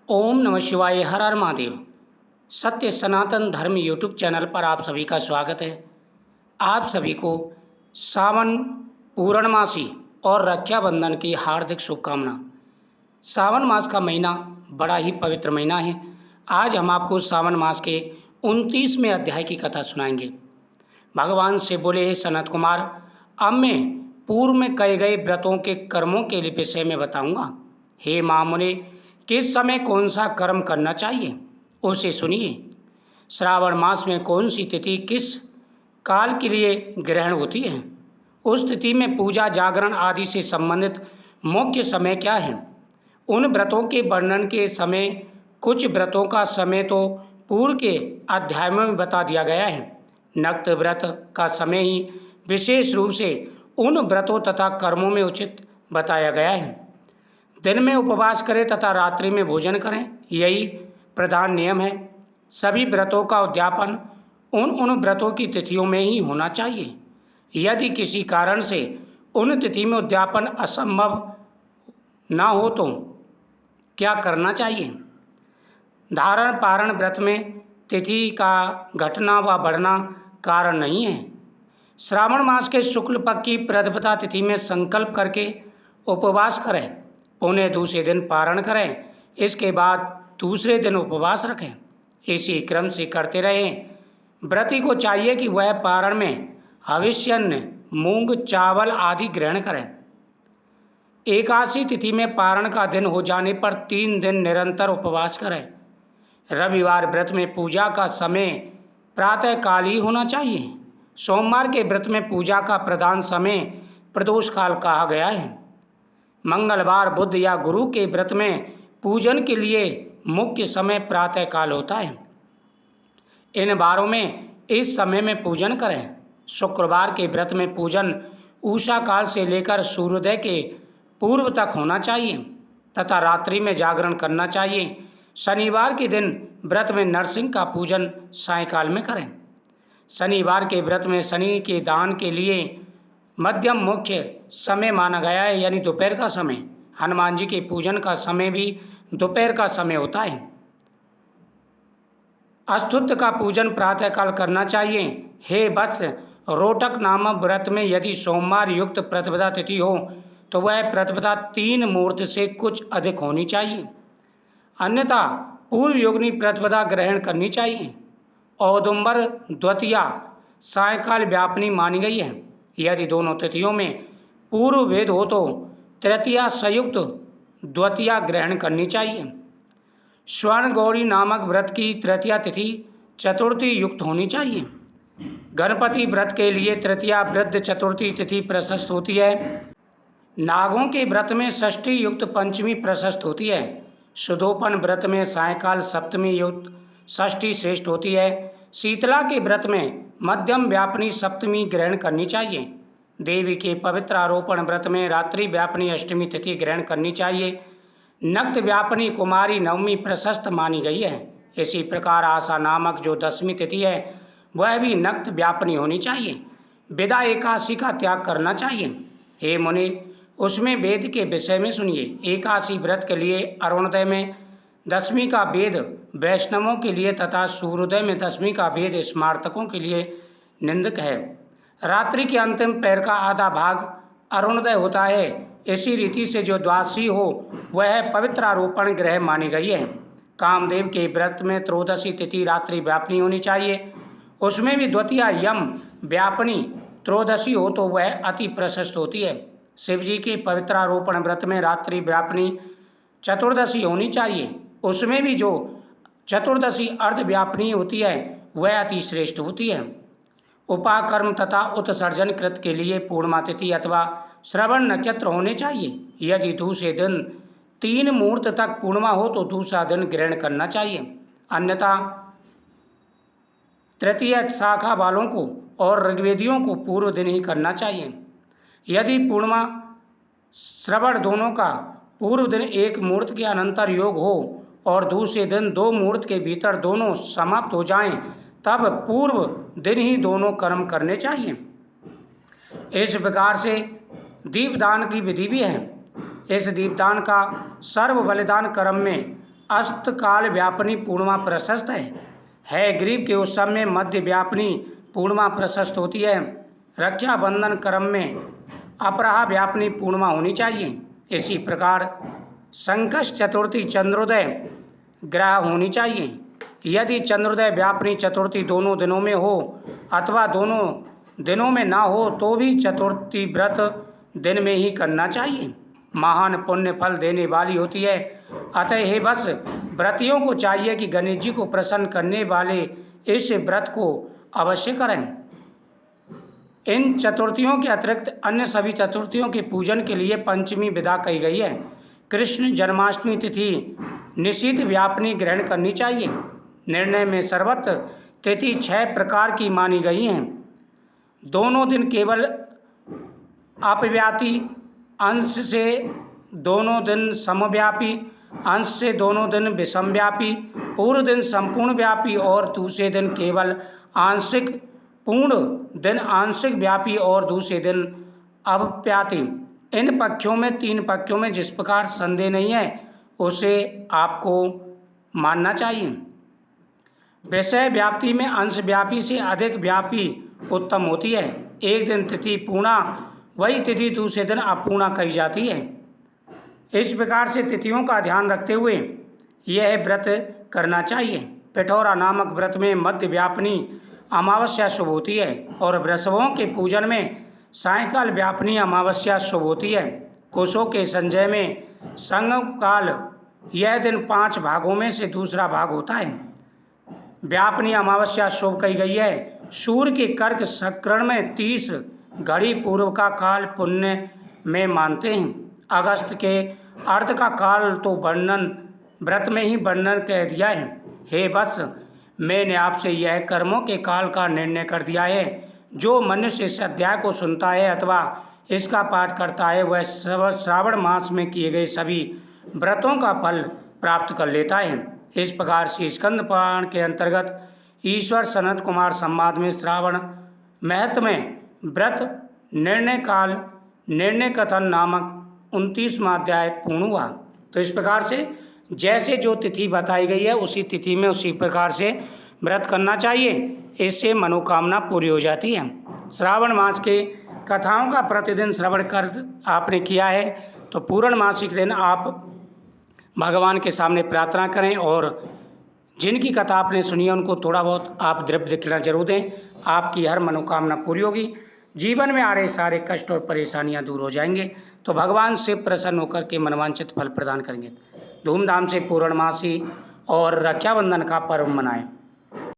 ओम नमः शिवाय। हर हर महादेव। सत्य सनातन धर्म यूट्यूब चैनल पर आप सभी का स्वागत है। आप सभी को सावन पूर्णमासी और रक्षाबंधन की हार्दिक शुभकामना। सावन मास का महीना बड़ा ही पवित्र महीना है। आज हम आपको सावन मास के 29वें अध्याय की कथा सुनाएंगे। भगवान से बोले, हे सनत कुमार, अब मैं पूर्व में कहे गए व्रतों के कर्मों के विषय में बताऊंगा। हे महामुनि, किस समय कौन सा कर्म करना चाहिए उसे सुनिए। श्रावण मास में कौन सी तिथि किस काल के लिए ग्रहण होती है, उस तिथि में पूजा जागरण आदि से संबंधित मुख्य समय क्या है। उन व्रतों के वर्णन के समय कुछ व्रतों का समय तो पूर्व के अध्यायों में बता दिया गया है। नक्त व्रत का समय ही विशेष रूप से उन व्रतों तथा कर्मों में उचित बताया गया है। दिन में उपवास करें तथा रात्रि में भोजन करें, यही प्रधान नियम है। सभी व्रतों का उद्यापन उन व्रतों की तिथियों में ही होना चाहिए। यदि किसी कारण से उन तिथि में उद्यापन असंभव ना हो तो क्या करना चाहिए। धारण पारण व्रत में तिथि का घटना व बढ़ना कारण नहीं है। श्रावण मास के शुक्ल पक्ष की प्रतिपदा तिथि में संकल्प करके उपवास करें, पुनः दूसरे दिन पारण करें, इसके बाद दूसरे दिन उपवास रखें। इसी क्रम से करते रहें। व्रती को चाहिए कि वह पारण में हविष्यन्न, मूंग, चावल आदि ग्रहण करें। एकादशी तिथि में पारण का दिन हो जाने पर 3 दिन निरंतर उपवास करें। रविवार व्रत में पूजा का समय प्रातःकाल ही होना चाहिए। सोमवार के व्रत में पूजा का प्रधान समय प्रदोष काल कहा गया है। मंगलवार, बुध या गुरु के व्रत में पूजन के लिए मुख्य समय प्रातःकाल होता है। इन वारों में इस समय में पूजन करें। शुक्रवार के व्रत में पूजन उषा काल से लेकर सूर्योदय के पूर्व तक होना चाहिए तथा रात्रि में जागरण करना चाहिए। शनिवार के दिन व्रत में नरसिंह का पूजन सायंकाल में करें। शनिवार के व्रत में शनि के दान के लिए मध्यम मुख्य समय माना गया है, यानी दोपहर का समय। हनुमान जी के पूजन का समय भी दोपहर का समय होता है। अस्तुत का पूजन प्रातःकाल करना चाहिए। हे वत्स, रोटक नामक व्रत में यदि सोमवार युक्त प्रतिपदा तिथि हो तो वह प्रतिपदा 3 मुहूर्त से कुछ अधिक होनी चाहिए, अन्यथा पूर्व योगिनी प्रतिपदा ग्रहण करनी चाहिए। औदुंबर द्वितीया सायंकाल व्यापनी मानी गई है। यदि दोनों तिथियों में पूर्व भेद हो तो तृतीया संयुक्त द्वितीया ग्रहण करनी चाहिए। स्वर्ण गौरी नामक व्रत की तृतीया तिथि चतुर्थी युक्त होनी चाहिए। गणपति व्रत के लिए तृतीया वृद्ध चतुर्थी तिथि प्रशस्त होती है। नागों के व्रत में षष्ठी युक्त पंचमी प्रशस्त होती है। सुधोपन व्रत में सायंकाल सप्तमी युक्त षष्ठी श्रेष्ठ होती है। शीतला के व्रत में मध्यम व्यापनी सप्तमी ग्रहण करनी चाहिए। देवी के पवित्र आरोपण व्रत में रात्रि व्यापनी अष्टमी तिथि ग्रहण करनी चाहिए। नक्त व्यापनी कुमारी नवमी प्रशस्त मानी गई है। इसी प्रकार आशा नामक जो 10वीं तिथि है वह भी नक्त व्यापनी होनी चाहिए। विदा एकादशी का त्याग करना चाहिए। हे मुनि, उसमें वेद के विषय में सुनिए। एकादशी व्रत के लिए अरुणोदय में 10वीं का वेद वैष्णवों के लिए तथा सूर्योदय में 10वीं का वेद स्मार्तकों के लिए निंदक है। रात्रि के अंतिम पैर का आधा भाग अरुणोदय होता है। इसी रीति से जो द्वादशी हो वह पवित्र आरोपण ग्रह मानी गई है। कामदेव के व्रत में त्रयोदशी तिथि रात्रि व्यापनी होनी चाहिए। उसमें भी द्वितीया यम व्यापनी त्रयोदशी हो तो वह अति प्रशस्त होती है। शिवजी के पवित्र आरोपण व्रत में रात्रि व्यापनी चतुर्दशी होनी चाहिए। उसमें भी जो चतुर्दशी अर्ध व्यापनी होती है वह अति श्रेष्ठ होती है। उपाकर्म तथा उत्सर्जन कृत के लिए पूर्णिमा तिथि अथवा श्रवण नक्षत्र होने चाहिए। यदि दूसरे दिन 3 मुहूर्त तक पूर्णिमा हो तो दूसरा दिन ग्रहण करना चाहिए, अन्यथा तृतीय शाखा वालों को और ऋग्वेदियों को पूर्व दिन ही करना चाहिए। यदि पूर्णिमा श्रवण दोनों का पूर्व दिन 1 मुहूर्त के अनंतर योग हो और दूसरे दिन 2 मुहूर्त के भीतर दोनों समाप्त हो जाएं, तब पूर्व दिन ही दोनों कर्म करने चाहिए। इस प्रकार से दीपदान की विधि भी है। इस दीपदान का सर्व बलिदान कर्म में अस्तकाल व्यापिनी पूर्णिमा प्रशस्त है ग्रीब के उत्सव में मध्य व्यापिनी पूर्णिमा प्रशस्त होती है। रक्षाबंधन क्रम में अपराह व्यापिनी पूर्णिमा होनी चाहिए। इसी प्रकार संकष्ट चतुर्थी चंद्रोदय ग्रह होनी चाहिए। यदि चंद्रोदय व्यापिनी चतुर्थी दोनों दिनों में हो अथवा दोनों दिनों में ना हो तो भी चतुर्थी व्रत दिन में ही करना चाहिए। महान पुण्य फल देने वाली होती है। अतः हे बस व्रतियों को चाहिए कि गणेश जी को प्रसन्न करने वाले इस व्रत को अवश्य करें। इन चतुर्थियों के अतिरिक्त अन्य सभी चतुर्थियों के पूजन के लिए पंचमी विदा कही गई है। कृष्ण जन्माष्टमी तिथि निश्चित व्यापिनी ग्रहण करनी चाहिए। निर्णय में सर्वत्र तिथि 6 प्रकार की मानी गई हैं। दोनों दिन केवल अपव्यापी अंश से दोनों दिन समव्यापी अंश से दोनों दिन विषमव्यापी, पूर्व दिन संपूर्ण व्यापी और दूसरे दिन केवल आंशिक, पूर्ण दिन आंशिक व्यापी और दूसरे दिन अव्यापी। इन पक्षों में 3 पक्षों में जिस प्रकार संदेह नहीं है उसे आपको मानना चाहिए। विषय व्याप्ति में अंश व्यापी से अधिक व्यापी उत्तम होती है। एक दिन तिथि पूर्णा वही तिथि दूसरे दिन अपूर्णा कही जाती है। इस प्रकार से तिथियों का ध्यान रखते हुए यह व्रत करना चाहिए। पिठौरा नामक व्रत में मध्य व्यापिनी अमावस्या शुभ होती है और वृषभों के पूजन में सायंकाल व्यापिनी अमावस्या शुभ होती है। कोशों के संजय में संगम काल यह दिन 5 भागों में से दूसरा भाग होता है। व्यापिनी अमावस्या शुभ कही गई है। सूर्य के कर्क सक्रण में 30 घड़ी पूर्व का काल पुण्य में मानते हैं। अगस्त के अर्ध का काल तो वर्णन व्रत में ही वर्णन कह दिया है। हे वत्स, मैंने आपसे यह कर्मों के काल का निर्णय कर दिया है। जो मनुष्य इस अध्याय को सुनता है अथवा इसका पाठ करता है वह श्रावण मास में किए गए सभी व्रतों का फल प्राप्त कर लेता है। इस प्रकार से स्कंद पुराण के अंतर्गत ईश्वर सनत कुमार संवाद में श्रावण महत्व में व्रत निर्णय काल निर्णय कथन नामक 29वां अध्याय पूर्ण हुआ। तो इस प्रकार से जैसे जो तिथि बताई गई है उसी तिथि में उसी प्रकार से व्रत करना चाहिए। इससे मनोकामना पूरी हो जाती है। श्रावण मास के कथाओं का प्रतिदिन श्रवण कर आपने किया है तो पूर्णमासी के दिन आप भगवान के सामने प्रार्थना करें और जिनकी कथा आपने सुनी है उनको थोड़ा बहुत आप द्रव्य दक्षिणा जरूर दें। आपकी हर मनोकामना पूरी होगी। जीवन में आ रहे सारे कष्ट और परेशानियां दूर हो जाएंगे तो भगवान से प्रसन्न होकर के मनवांछित फल प्रदान करेंगे। धूमधाम से पूर्णमासी और रक्षाबंधन का पर्व मनाएं।